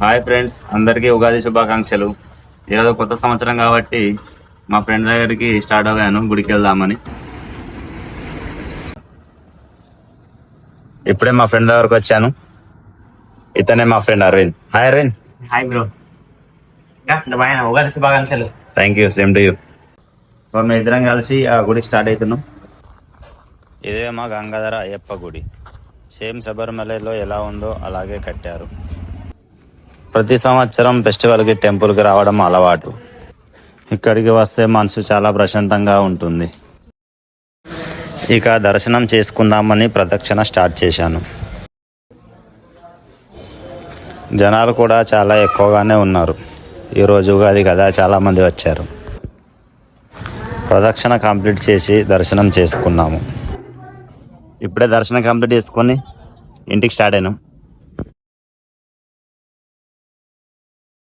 Hi friends, అందరికీ ఉగాది శుభాకాంక్షలు. ఈరోజు కొత్త సంవత్సరం కాబట్టి మా ఫ్రెండ్ దగ్గరికి స్టార్ట్ అయ్యాను గుడికి వెళ్దామని. ఇప్పుడే మా ఫ్రెండ్ దగ్గరకు వచ్చాను. ఇతనే మా friend Arvind. Hi Arvind. Hi bro. Ugadi శుభాకాంక్షలు. Thank you, same to you. మేము ఇద్దరం కలిసి ఆ గుడికి స్టార్ట్ అవుతున్నాం. ఇదే మా గంగాధర అయ్యప్ప గుడి. సేమ్ శబరిమలలో ఎలా ఉందో అలాగే కట్టారు. ప్రతి సంవత్సరం ఫెస్టివల్కి టెంపుల్కి రావడం అలవాటు. ఇక్కడికి వస్తే మనసు చాలా ప్రశాంతంగా ఉంటుంది. ఇక దర్శనం చేసుకుందామని ప్రదక్షిణ స్టార్ట్ చేశాను. జనాలు కూడా చాలా ఎక్కువగానే ఉన్నారు. ఈరోజు ఉగాది కదా, చాలామంది వచ్చారు. ప్రదక్షిణ కంప్లీట్ చేసి దర్శనం చేసుకున్నాము. ఇప్పుడే దర్శనం కంప్లీట్ చేసుకొని ఇంటికి స్టార్ట్ అయినాం.